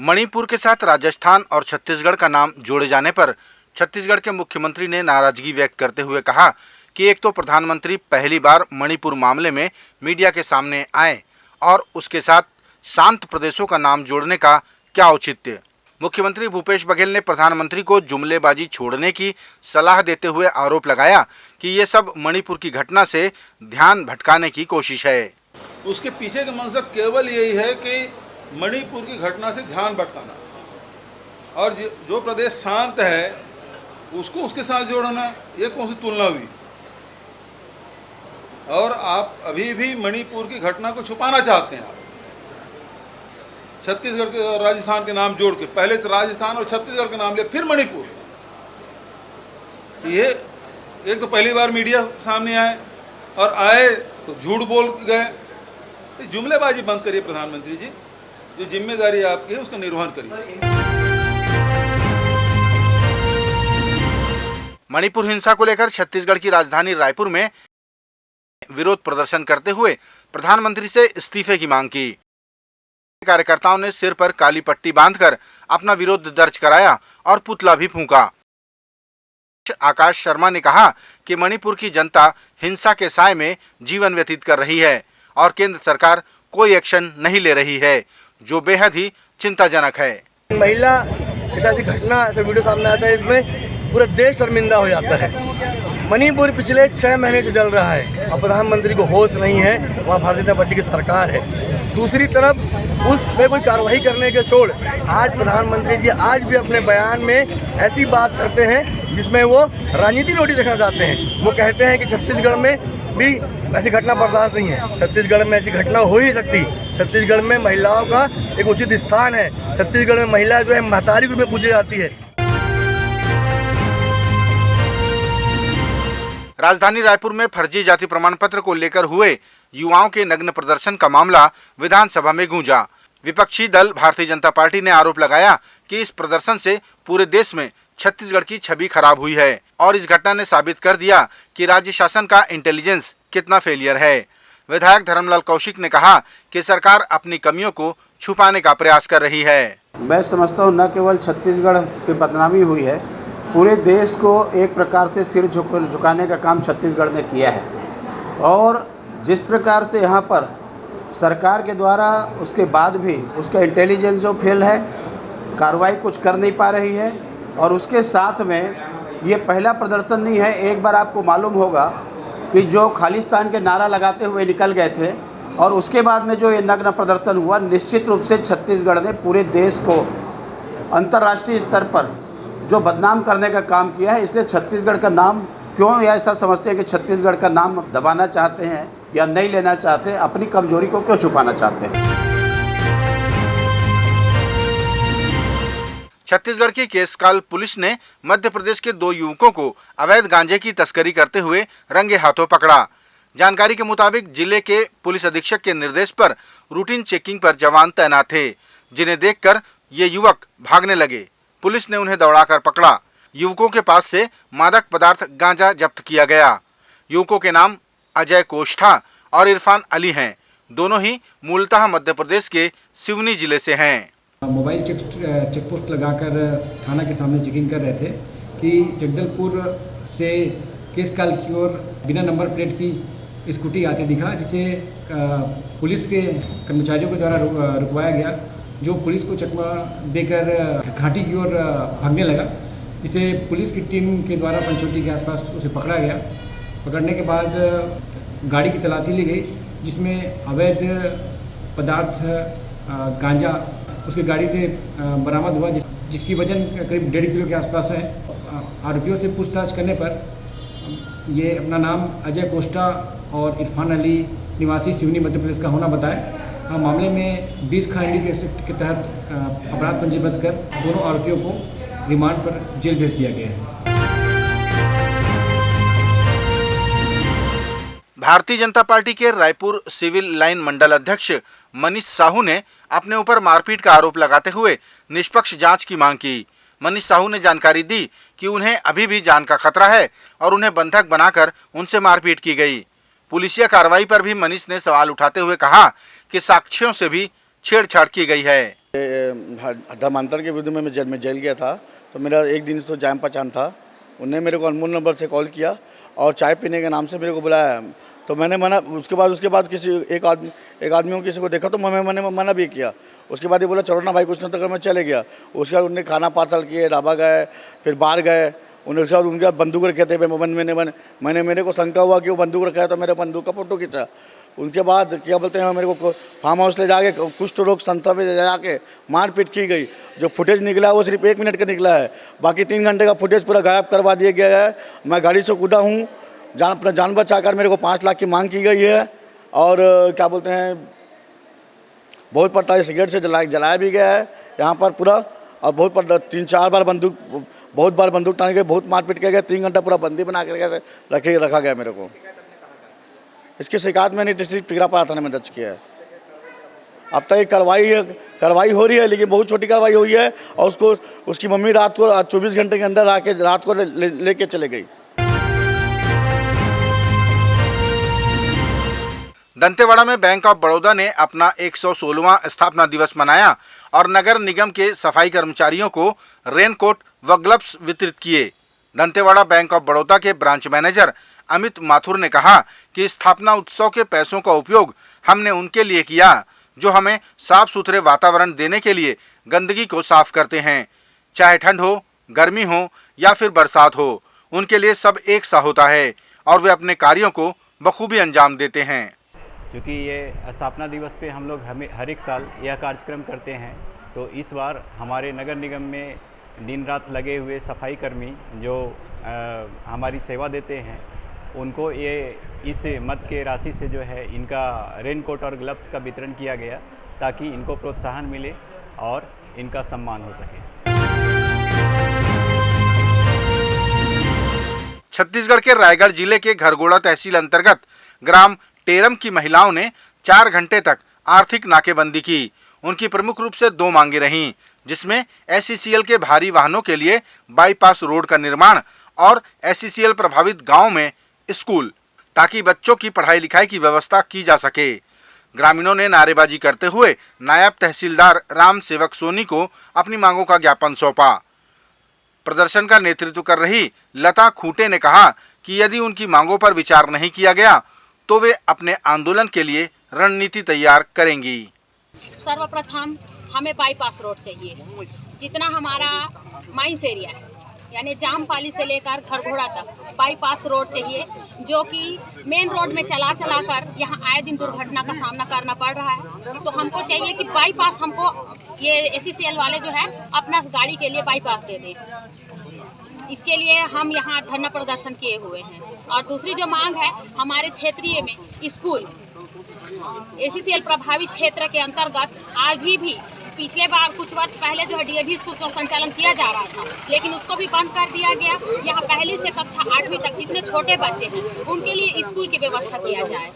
मणिपुर के साथ राजस्थान और छत्तीसगढ़ का नाम जोड़े जाने पर छत्तीसगढ़ के मुख्यमंत्री ने नाराजगी व्यक्त करते हुए कहा कि एक तो प्रधानमंत्री पहली बार मणिपुर मामले में मीडिया के सामने आए और उसके साथ शांत प्रदेशों का नाम जोड़ने का क्या औचित्य। मुख्यमंत्री भूपेश बघेल ने प्रधानमंत्री को जुमलेबाजी छोड़ने की सलाह देते हुए आरोप लगाया कि ये सब मणिपुर की घटना से ध्यान भटकाने की कोशिश है। उसके पीछे का मंशक केवल यही है कि मणिपुर की घटना से ध्यान भटकाना और जो प्रदेश शांत है उसको उसके साथ जोड़ना, ये कौन सी तुलना हुई। और आप अभी भी मणिपुर की घटना को छुपाना चाहते हैं। आप छत्तीसगढ़ के और राजस्थान के नाम जोड़ के, पहले तो राजस्थान और छत्तीसगढ़ के नाम लिया, फिर मणिपुर। ये एक तो पहली बार मीडिया सामने आए और आए तो झूठ बोल गए। जुमलेबाजी बंद करिए प्रधानमंत्री जी, जो जिम्मेदारी आपकी है उसका निर्वहन करिए। मणिपुर हिंसा को लेकर छत्तीसगढ़ की राजधानी रायपुर में विरोध प्रदर्शन करते हुए प्रधानमंत्री से इस्तीफे की मांग की। कार्यकर्ताओं ने सिर पर काली पट्टी बांधकर अपना विरोध दर्ज कराया और पुतला भी फूंका। आकाश शर्मा ने कहा कि मणिपुर की जनता हिंसा के साए में जीवन व्यतीत कर रही है और केंद्र सरकार कोई एक्शन नहीं ले रही है, जो बेहद ही चिंताजनक है। महिला ऐसी घटना, ऐसा वीडियो सामने आता है, इसमें पूरा देश शर्मिंदा हो जाता है। मणिपुर पिछले 6 महीने से चल रहा है और प्रधानमंत्री को होश नहीं है, वहाँ भारतीय जनता पार्टी की सरकार है। दूसरी तरफ उस पर कोई कार्रवाई करने के छोड़ आज प्रधानमंत्री जी आज भी अपने बयान में ऐसी बात करते हैं जिसमें वो राजनीति रोटी देखना चाहते हैं। वो कहते हैं कि छत्तीसगढ़ में भी ऐसी घटना बर्दाश्त नहीं है, छत्तीसगढ़ में ऐसी घटना हो ही सकती। छत्तीसगढ़ में महिलाओं का एक उचित स्थान है, छत्तीसगढ़ में महिला जो है महतारी के रूप में पूजी जाती है। राजधानी रायपुर में फर्जी जाति प्रमाण पत्र को लेकर हुए युवाओं के नग्न प्रदर्शन का मामला विधानसभा में गूंजा। विपक्षी दल भारतीय जनता पार्टी ने आरोप लगाया कि इस प्रदर्शन से पूरे देश में छत्तीसगढ़ की छवि खराब हुई है और इस घटना ने साबित कर दिया कि राज्य शासन का इंटेलिजेंस कितना फेलियर है। विधायक धर्मलाल कौशिक ने कहा कि सरकार अपनी कमियों को छुपाने का प्रयास कर रही है। मैं समझता हूँ न केवल छत्तीसगढ़ की बदनामी हुई है, पूरे देश को एक प्रकार से सिर झुकाने का काम छत्तीसगढ़ ने किया है। और जिस प्रकार से यहाँ पर सरकार के द्वारा उसके बाद भी उसका इंटेलिजेंस जो फेल है, कार्रवाई कुछ कर नहीं पा रही है। और उसके साथ में ये पहला प्रदर्शन नहीं है। एक बार आपको मालूम होगा कि जो खालिस्तान के नारा लगाते हुए निकल गए थे और उसके बाद में जो ये नग्न प्रदर्शन हुआ, निश्चित रूप से छत्तीसगढ़ ने पूरे देश को अंतर्राष्ट्रीय स्तर पर जो बदनाम करने का काम किया है। इसलिए छत्तीसगढ़ का नाम क्यों या ऐसा समझते हैं कि छत्तीसगढ़ का नाम दबाना चाहते हैं या नहीं लेना चाहते, अपनी कमजोरी को क्यों छुपाना चाहते हैं। छत्तीसगढ़ की केसकाल पुलिस ने मध्य प्रदेश के 2 युवकों को अवैध गांजे की तस्करी करते हुए रंगे हाथों पकड़ा। जानकारी के मुताबिक जिले के पुलिस अधीक्षक के निर्देश पर रूटीन चेकिंग पर जवान तैनात थे, जिन्हें देखकर ये युवक भागने लगे। पुलिस ने उन्हें दौड़ाकर पकड़ा। युवकों के पास से मादक पदार्थ गांजा जब्त किया गया। युवकों के नाम अजय कोष्ठा और इरफान अली हैं। दोनों ही मूलतः मध्य प्रदेश के सिवनी जिले से हैं। मोबाइल चेक पोस्ट लगाकर थाना के सामने चेकिंग कर रहे थे कि जगदलपुर से केसकाल की ओर बिना नंबर प्लेट की स्कूटी आते दिखा, जिसे पुलिस के कर्मचारियों के द्वारा रुकवाया गया, जो पुलिस को चकमा देकर घाटी की ओर भागने लगा। इसे पुलिस की टीम के द्वारा पंचवटी के आसपास उसे पकड़ा गया। पकड़ने के बाद गाड़ी की तलाशी ली गई, जिसमें अवैध पदार्थ गांजा उसकी गाड़ी से बरामद हुआ, जिसकी वजन करीब 1.5 किलो के आसपास है। आरोपियों से पूछताछ करने पर ये अपना नाम अजय कोष्ठा और इरफान अली निवासी सिवनी मध्य प्रदेश का होना बताया। मामले में 20 खंडी के तहत अपराध पंजीबद्ध कर दोनों आरोपियों को रिमांड पर जेल भेज दिया गया है। भारतीय जनता पार्टी के रायपुर सिविल लाइन मंडल अध्यक्ष मनीष साहू ने अपने ऊपर मारपीट का आरोप लगाते हुए निष्पक्ष जांच की मांग की। मनीष साहू ने जानकारी दी कि उन्हें अभी भी जान का खतरा है और उन्हें बंधक बनाकर उनसे मारपीट की गई। पुलिसिया कार्रवाई पर भी मनीष ने सवाल उठाते हुए कहा कि साक्ष्यों से भी छेड़छाड़ की गई है। धर्मांतरण के विरुद्ध में मैं जेल गया था, तो मेरा एक दिन तो जान पहचान था। उन्होंने मेरे को अनमोल नंबर से कॉल किया और चाय पीने के नाम से मेरे को बुलाया, तो मैंने मना। उसके बाद किसी एक आदमी को किसी को देखा तो मैंने मना भी किया। उसके बाद ये बोला चलो ना भाई कुछ नहीं, तो मैं चले गया। उसके बाद उन्होंने खाना पार्सल किए, ढाबा गए, फिर बाहर गए। उनके साथ उनके बंदूक रखे थे। मैंने मेरे को शंका हुआ कि वो बंदूक रखा है, तो मेरे बंदूक का फोटो खींचा। उनके बाद क्या बोलते हैं, मेरे को फार्म हाउस ले जाके कुष्ठ रोग संस्था में जाके मारपीट की गई। जो फुटेज निकला है वो सिर्फ 1 मिनट का निकला है, बाकी 3 घंटे का फुटेज पूरा गायब करवा दिया गया है। मैं गाड़ी से कूदा हूँ, अपना जान बचाकर मेरे को 5 लाख की मांग की गई है। और क्या बोलते हैं, बहुत पड़ता है, सिगरेट से जलाया भी गया है यहाँ पर पूरा। और बहुत 3-4 बार बंदूक टांगे गए, बहुत मारपीट किया गया। 3 घंटा पूरा बंदी बना कर रखा गया मेरे को। इसकी शिकायत मैंने डिस्ट्रिक्ट टिकरापारा थाने में दर्ज किया है। अब तक कार्रवाई हो रही है, लेकिन बहुत छोटी कार्रवाई हुई है। और उसकी मम्मी रात को 24 घंटे के अंदर आके रात को लेके चले गई। दंतेवाड़ा में बैंक ऑफ बड़ौदा ने अपना 116वां स्थापना दिवस मनाया और नगर निगम के सफाई कर्मचारियों को रेनकोट व ग्लव्स वितरित किए। दंतेवाड़ा बैंक ऑफ बड़ौदा के ब्रांच मैनेजर अमित माथुर ने कहा कि स्थापना उत्सव के पैसों का उपयोग हमने उनके लिए किया जो हमें साफ सुथरे वातावरण देने के लिए गंदगी को साफ करते हैं। चाहे ठंड हो, गर्मी हो या फिर बरसात हो, उनके लिए सब एक सा होता है और वे अपने कार्यों को बखूबी अंजाम देते हैं। क्योंकि ये स्थापना दिवस पे हम लोग हर एक साल यह कार्यक्रम करते हैं, तो इस बार हमारे नगर निगम में दिन रात लगे हुए सफाई कर्मी जो हमारी सेवा देते हैं, उनको ये इस मद के राशि से जो है इनका रेनकोट और ग्लव्स का वितरण किया गया, ताकि इनको प्रोत्साहन मिले और इनका सम्मान हो सके। छत्तीसगढ़ के रायगढ़ जिले के घरगोड़ा तहसील अंतर्गत ग्राम टेरम की महिलाओं ने 4 घंटे तक आर्थिक नाकेबंदी की। उनकी प्रमुख रूप से 2 मांगे रहीं, जिसमें SCCL के भारी वाहनों के लिए बाईपास रोड का निर्माण और SCCL प्रभावित गांव में स्कूल, ताकि बच्चों की पढ़ाई लिखाई की व्यवस्था की जा सके। ग्रामीणों ने नारेबाजी करते हुए नायब तहसीलदार राम सेवक सोनी को अपनी मांगों का ज्ञापन सौंपा। प्रदर्शन का नेतृत्व कर रही लता खूंटे ने कहा कि यदि उनकी मांगों पर विचार नहीं किया गया तो वे अपने आंदोलन के लिए रणनीति तैयार करेंगी। सर्वप्रथम हमें बाईपास रोड चाहिए। जितना हमारा माइंस एरिया है, यानी जामपाली से लेकर घरघोड़ा तक बाईपास रोड चाहिए, जो कि मेन रोड में चला कर यहाँ आए दिन दुर्घटना का सामना करना पड़ रहा है। तो हमको चाहिए कि बाईपास, हमको ये SCCL वाले जो है अपना गाड़ी के लिए बाईपास दे दें। इसके लिए हम यहाँ धरना प्रदर्शन किए हुए हैं। और दूसरी जो मांग है, हमारे क्षेत्रीय में स्कूल SCCL प्रभावित क्षेत्र के अंतर्गत आज भी पिछले बार कुछ वर्ष पहले जो है DAV स्कूल का संचालन किया जा रहा था, लेकिन उसको भी बंद कर दिया गया। यहाँ पहली से कक्षा 8वीं तक जितने छोटे बच्चे हैं उनके लिए स्कूल की व्यवस्था किया जाए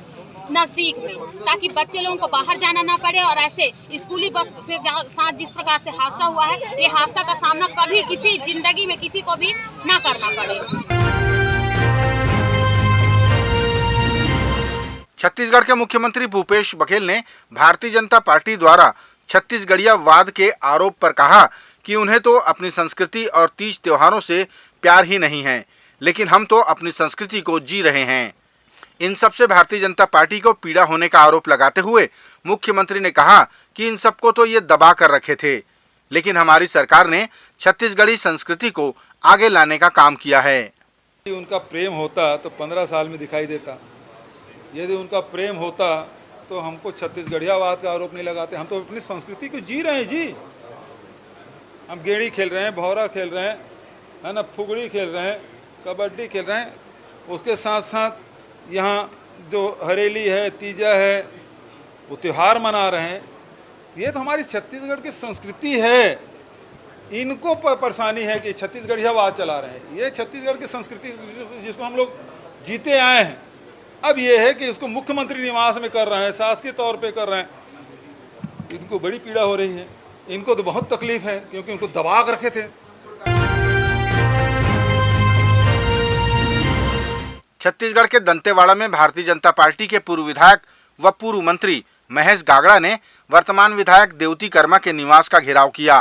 नज़दीक में, ताकि बच्चे लोगों को बाहर जाना ना पड़े। और ऐसे स्कूली बस के साथ जिस प्रकार से हादसा हुआ है, ये हादसा का सामना कभी किसी जिंदगी में किसी को भी ना करना पड़े। छत्तीसगढ़ के मुख्यमंत्री भूपेश बघेल ने भारतीय जनता पार्टी द्वारा छत्तीसगढ़िया वाद के आरोप पर कहा कि उन्हें तो अपनी संस्कृति और तीज त्योहारों से प्यार ही नहीं है, लेकिन हम तो अपनी संस्कृति को जी रहे हैं। इन सब से भारतीय जनता पार्टी को पीड़ा होने का आरोप लगाते हुए मुख्यमंत्री ने कहा कि इन सबको तो ये दबा कर रखे थे, लेकिन हमारी सरकार ने छत्तीसगढ़ी संस्कृति को आगे लाने का काम किया है। उनका प्रेम होता तो 15 साल में दिखाई देता। यदि उनका प्रेम होता तो हमको छत्तीसगढ़ियावाद का आरोप नहीं लगाते। हम तो अपनी संस्कृति को जी रहे हैं जी। हम गेड़ी खेल रहे हैं, भौरा खेल रहे हैं, है ना, फुगड़ी खेल रहे हैं, कबड्डी खेल रहे हैं। उसके साथ साथ यहाँ जो हरेली है, तीजा है, वो त्यौहार मना रहे हैं। ये तो हमारी छत्तीसगढ़ की संस्कृति है। इनको परेशानी है कि छत्तीसगढ़ियावाद चला रहे हैं। ये छत्तीसगढ़ की संस्कृति जिसको हम लोग जीते आए हैं, अब ये है कि इसको मुख्यमंत्री निवास में कर रहे हैं, शासकीय तौर पे कर रहे हैं। इनको बड़ी पीड़ा हो रही है। इनको तो बहुत तकलीफ है, क्योंकि उनको दबा कर रखे थे। छत्तीसगढ़ के दंतेवाड़ा में भारतीय जनता पार्टी के पूर्व विधायक व पूर्व मंत्री महेश गागड़ा ने वर्तमान विधायक देवती कर्मा के निवास का घेराव किया।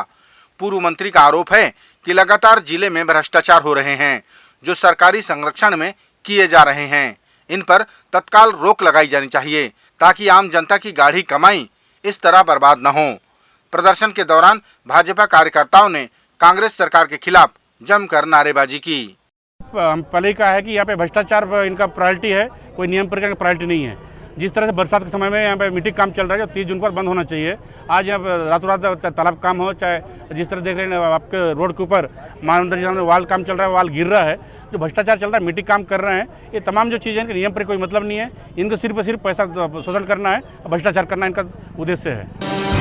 पूर्व मंत्री का आरोप है कि लगातार जिले में भ्रष्टाचार हो रहे हैं जो सरकारी संरक्षण में किए जा रहे हैं। इन पर तत्काल रोक लगाई जानी चाहिए ताकि आम जनता की गाढ़ी कमाई इस तरह बर्बाद न हो। प्रदर्शन के दौरान भाजपा कार्यकर्ताओं ने कांग्रेस सरकार के खिलाफ जमकर नारेबाजी की। पहले का है कि यहाँ पे भ्रष्टाचार इनका प्रायोरिटी है, कोई नियम प्रक्रिया का प्रायोरिटी नहीं है। जिस तरह से बरसात के समय में यहाँ पे मिट्टी काम चल रहा है जो 30 जून पर बंद होना चाहिए। आज यहाँ पर रातों रात तालाब काम हो, चाहे जिस तरह देख रहे हैं आपके रोड के ऊपर मानवंदरी में वाल काम चल रहा है, वाल गिर रहा है, जो भ्रष्टाचार चल रहा है, मिट्टी काम कर रहे हैं, ये तमाम जो चीज़ें इनके नियम पर कोई मतलब नहीं है। इनको सिर्फ पैसा शोषण करना है, भ्रष्टाचार करना इनका उद्देश्य है।